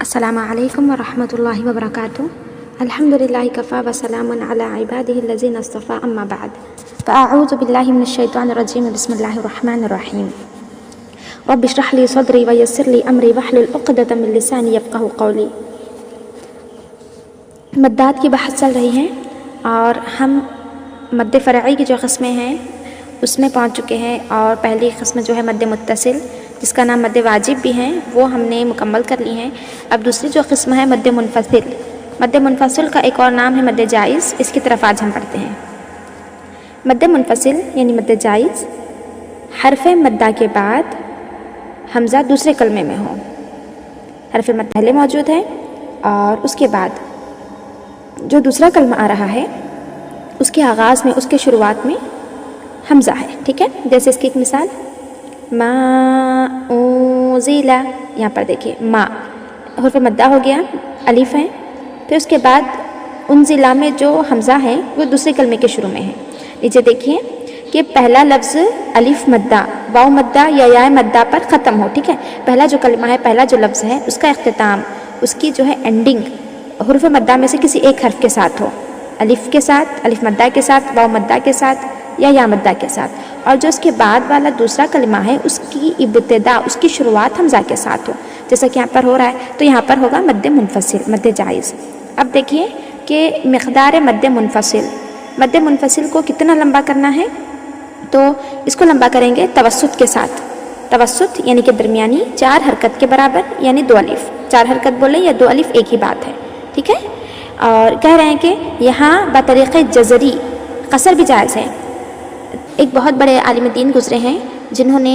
अस्सलामु अलैकुम वरहमतुल्लाहि वबरकातुहू। अल्हम्दुलिल्लाहि कफ़ा वसलामुन अला इबादिहिल लज़ीना इस्तफ़ा अम्मा बअद। फ़अऊज़ु बिल्लाहि मिनश शैतानिर रजीम बिस्मिल्लाहिर रहमानिर रहीम। रब्बि इश्रह ली सदरी वयस्सिर ली अमरी वहलुल उक़दतम मिन लिसानी यफ़क़हू क़ौली। मद्दात की बहस चल रही है और हम मद्दे फ़रई की जो क़िस्में हैं उसमें पहुँच चुके हैं। और पहली क़िस्म जो है मद्दे मुत्तसिल, जिसका नाम मद्दे वाजिब भी हैं, वो हमने मुकम्मल कर ली हैं। अब दूसरी जो क़िस्म है मद्दे मुनफ़सिल, मद्दे मुनफ़सिल का एक और नाम है मद्दे जाइज़। इसकी तरफ आज हम पढ़ते हैं। मद्दे मुनफ़सिल यानी मद्दे जाइज़, हरफ़ मद्दा के बाद हमज़ा दूसरे कलमे में हो। हरफ़ मद्दा पहले मौजूद है और उसके बाद जो दूसरा कलमा आ रहा है उसके आगाज़ में, उसके शुरुआत में हमज़ा है। ठीक है, जैसे इसकी एक मिसाल, मा उज़िला, यहाँ पर देखिए मा हरफ़ मद्दा हो गया, अलिफ है, फिर उसके बाद उनज़िला में जो हमज़ा है वो दूसरे कलमे के शुरू में है। नीचे देखिए कि पहला लफ्ज़ अलिफ मद्दा, वाव मद्दा या मद्दा पर ख़त्म हो। ठीक है, पहला जो कलमा है, पहला जो लफ्ज़ है, उसका इख्तिताम, उसकी जो है एंडिंग हुर्फ़ मद्दा में से किसी एक हर्फ के साथ हो, अलिफ के साथ, अलिफ मद्दा के साथ, वाव मद्दा के साथ या मद्दा के साथ। और जो उसके बाद वाला दूसरा कलमा है उसकी इब्तिदा, उसकी शुरुआत हमज़ा के साथ हो, जैसा कि यहाँ पर हो रहा है। तो यहाँ पर होगा मद्दे मुनफ़सिल, मद्दे जाइज़। अब देखिए कि मिक़दार मद्दे मुनफ़सिल को कितना लंबा करना है, तो इसको लंबा करेंगे तवस्सुत के साथ। तवस्सुत यानी कि दरमियानी, 4 हरकत के बराबर, यानी 2 अलिफ। 4 हरकत बोले या 2 अलिफ एक ही बात है। ठीक है, और कह रहे हैं कि यहाँ बतरीक़े जज़री क़सर भी जायज़ है। एक बहुत बड़े आलिम दीन गुज़रे हैं जिन्होंने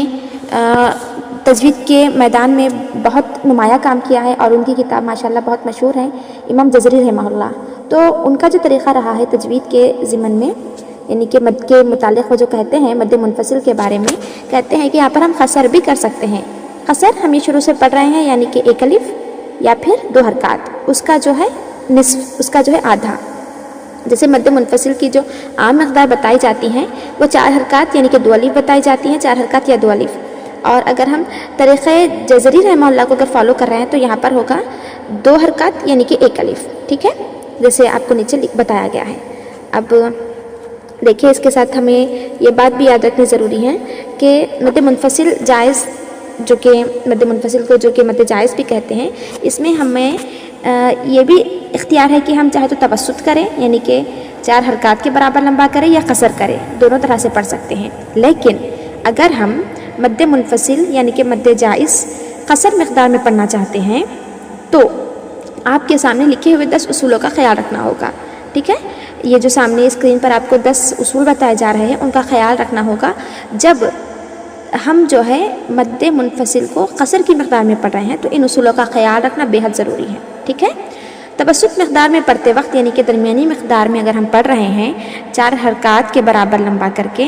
तजवीद के मैदान में बहुत नुमाया काम किया है और उनकी किताब माशाल्लाह बहुत मशहूर है, इमाम जज़री रहमहुल्लाह। तो उनका जो तरीक़ा रहा है तजवीद के ज़िमन में, यानी कि मद के मुतालिक़ वो जो कहते हैं मद्दे मुनफ़सिल के बारे में, कहते हैं कि यहाँ पर हम क़सर भी कर सकते हैं। क़सर हम ये शुरू से पढ़ रहे हैं, यानी कि एक अलिफ या फिर 2 हरकत, उसका जो है निस्फ़, उसका जो है आधा। जैसे मद्दे मुनफ़सिल की जो आम मक़दार बताई जाती हैं वो 4 हरकत यानी कि 2 अलिफ बताई जाती हैं, 4 हरकत या 2 अलिफ। और अगर हम तरीक़े जज़री रहमहुल्लाह को अगर फॉलो कर रहे हैं तो यहाँ पर होगा 2 हरकत यानी कि 1 अलिफ। ठीक है, जैसे आपको नीचे बताया गया है। अब देखिए इसके साथ हमें ये बात भी याद रखनी ज़रूरी है कि मद्दे मुनफ़सिल जायज़, जो कि मद्दे मुनफ़सिल को जो कि मद्दे जायज़ भी कहते हैं, इसमें हमें ये भी इख्तियार है कि हम चाहे तो तवस्सुत करें, यानी कि 4 हरकत के बराबर लंबा करें, या क़सर करें, दोनों तरह से पढ़ सकते हैं। लेकिन अगर हम मद्दे मुनफ़सिल यानी कि मद्दे जाइज़ क़सर मिक़दार में पढ़ना चाहते हैं तो आपके सामने लिखे हुए 10 उसूलों का ख्याल रखना होगा। ठीक है, ये जो सामने स्क्रीन पर आपको 10 उसूल बताए जा रहे हैं उनका ख्याल रखना होगा जब हम जो है मद्दे मुनफ़सिल को क़सर की मिक़दार में पढ़ रहे हैं। तो इन उसूलों का ख्याल रखना बेहद ज़रूरी है। ठीक है, तवस्सुत मिक़दार में पढ़ते वक्त यानी कि दरमियानी मिक़दार में अगर हम पढ़ रहे हैं 4 हरकत के बराबर लंबा करके,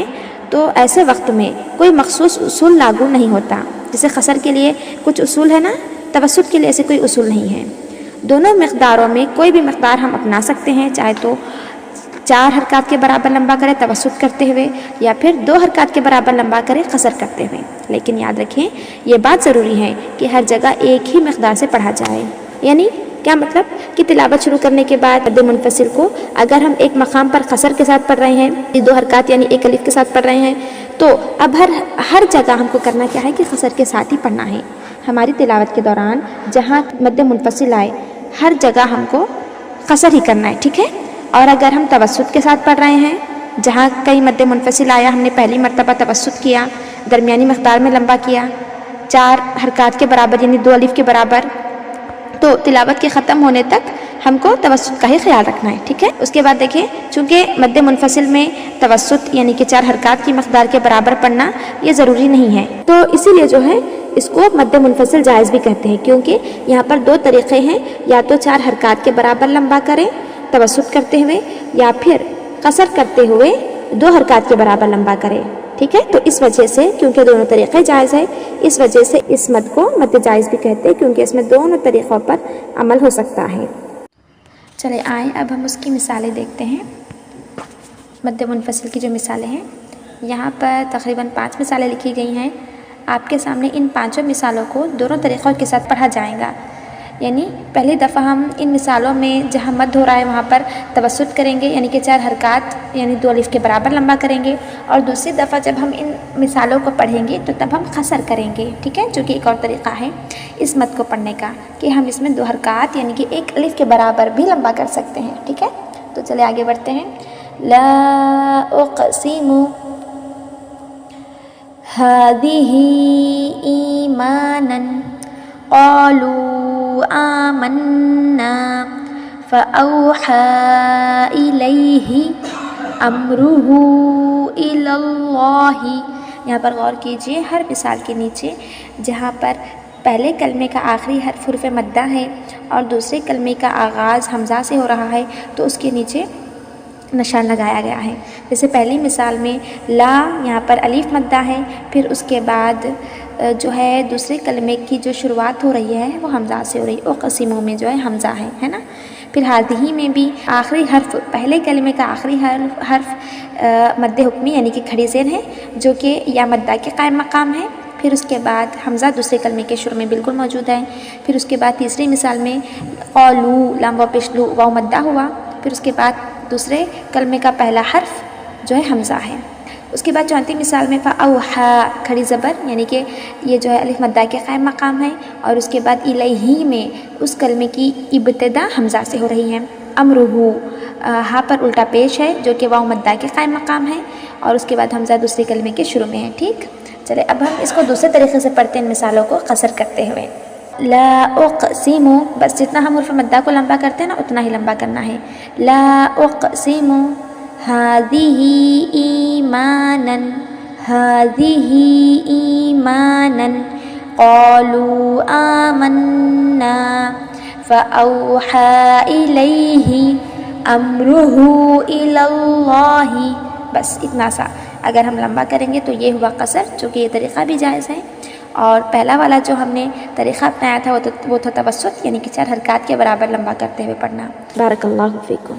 तो ऐसे वक्त में कोई मख़सूस उसूल लागू नहीं होता। जैसे क़सर के लिए कुछ उसूल है ना, तवस्सुत के लिए ऐसे कोई उसूल नहीं है। दोनों मिक़दारों में कोई भी मिक़दार हम अपना सकते हैं, चाहे तो 4 हरकत के बराबर लंबा करें तवस्सुत करते हुए, या फिर 2 हरकत के बराबर लंबा करें क़सर करते हुए। लेकिन याद रखें ये बात ज़रूरी है कि हर जगह एक ही मिक़दार से पढ़ा जाए। यानी क्या मतलब कि तिलावत शुरू करने के बाद मद्दे मुनफ़सिल को अगर हम एक मकाम पर क़सर के साथ पढ़ रहे हैं, 2 हरकत यानी 1 अलिफ के साथ पढ़ रहे हैं, तो अब हर जगह हमको करना क्या है कि क़सर के साथ ही पढ़ना है। हमारी तिलावत के दौरान जहाँ मद्दे मुनफ़सिल आए हर जगह हमको क़सर ही करना है। ठीक है, और अगर हम तवस्सुत के साथ पढ़ रहे हैं, जहाँ कहीं मद्दे मुनफ़सिल आया, हमने पहली मरतबा तवस्सुत किया, दरमियानी मिक़दार में लंबा किया, 4 हरकत के बराबर यानी 2 अलिफ के बराबर, तो तिलावत के ख़त्म होने तक हमको तवस्सुत का ही ख्याल रखना है। ठीक है, उसके बाद देखिए चूँकि मद्दे मुनफ़सिल में तवस्सुत यानी कि 4 हरकत की मिक़दार के बराबर पढ़ना ये ज़रूरी नहीं है, तो इसीलिए जो है इसको मद्दे मुनफ़सिल जायज़ भी कहते हैं, क्योंकि यहाँ पर 2 तरीक़े हैं, या तो 4 हरकत के बराबर लंबा करें तवस्सुत करते हुए, या फिर क़सर करते हुए 2 हरकत के बराबर लंबा करें। ठीक है, तो इस वजह से क्योंकि दोनों तरीक़े जायज़ है, इस वजह से इस मद को मद्दे जायज़ भी कहते हैं, क्योंकि इसमें दोनों तरीक़ों पर अमल हो सकता है। चले आए अब हम उसकी मिसालें देखते हैं। मद्दे मुनफ़सिल की जो मिसालें हैं, यहाँ पर तक़रीबन 5 मिसालें लिखी गई हैं। आपके सामने इन 5 मिसालों को दोनों तरीक़ों के साथ पढ़ा जाएगा। یعنی پہلی دفعہ ہم ان مثالوں میں جہاں مد ہو رہا ہے وہاں پر توسط کریں گے، یعنی کہ 4 حرکات یعنی 2 الف کے برابر لمبا کریں گے، اور دوسری دفعہ جب ہم ان مثالوں کو پڑھیں گے تو تب ہم قصر کریں گے، ٹھیک ہے، جو کہ ایک اور طریقہ ہے اس مد کو پڑھنے کا کہ ہم اس میں 2 حرکات یعنی کہ 1 الف کے برابر بھی لمبا کر سکتے ہیں، ٹھیک ہے۔ تو چلے آگے بڑھتے ہیں۔ لا اقسم هذه ایمانا قالوا آمنا فأوحى إليه أمره إلى الله۔ یہاں پر غور کیجئے، ہر مثال کے نیچے جہاں پر پہلے کلمے کا آخری حرف حرف مدہ ہے اور دوسرے کلمے کا آغاز حمزہ سے ہو رہا ہے تو اس کے نیچے نشان لگایا گیا ہے۔ جیسے پہلی مثال میں لا، یہاں پر الف مدہ ہے، پھر اس کے بعد جو ہے دوسرے کلمے کی جو شروعات ہو رہی ہے وہ حمزہ سے ہو رہی ہے، اقسموں میں جو ہے حمزہ ہے نا۔ پھر ہادہی میں بھی آخری حرف پہلے کلمے کا آخری حرف مد حکمی یعنی کہ کھڑی زیر ہے جو کہ یا مدہ کے قائم مقام ہے، پھر اس کے بعد حمزہ دوسرے کلمے کے شروع میں بالکل موجود ہے، پھر اس کے بعد تیسری مثال میں قولو لام و پیش لو واو مدہ ہوا، پھر اس کے بعد دوسرے کلمے کا پہلا حرف جو ہے حمزہ ہے۔ اس کے بعد چوتھی مثال میں فاوحا کھڑی زبر یعنی کہ یہ جو ہے الف مدہ کے قائم مقام ہے، اور اس کے بعد الیہ میں اس کلمے کی ابتدا حمزہ سے ہو رہی ہے۔ امرہو ہاں پر الٹا پیش ہے جو کہ واو مدہ کے قائم مقام ہے، اور اس کے بعد حمزہ دوسرے کلمے کے شروع میں ہے، ٹھیک۔ چلے اب ہم اس کو دوسرے طریقے سے پڑھتے ہیں ان مثالوں کو قصر کرتے ہوئے۔ لا اقسم، بس جتنا ہم حرف مدہ کو لمبا کرتے ہیں نا اتنا ہی لمبا کرنا ہے۔ لا اقسم هذه ایمانا هذه ایمانا قالوا آمنا فأوحى إليه أمره إلى الله۔ بس اتنا سا اگر ہم لمبا کریں گے تو یہ ہوا قصر، جو کہ یہ طریقہ بھی جائز ہے۔ اور پہلا والا جو ہم نے طریقہ اپنایا تھا وہ تھا توسط، یعنی کہ 4 حرکات کے برابر لمبا کرتے ہوئے پڑھنا۔ بارک اللہ فیکم۔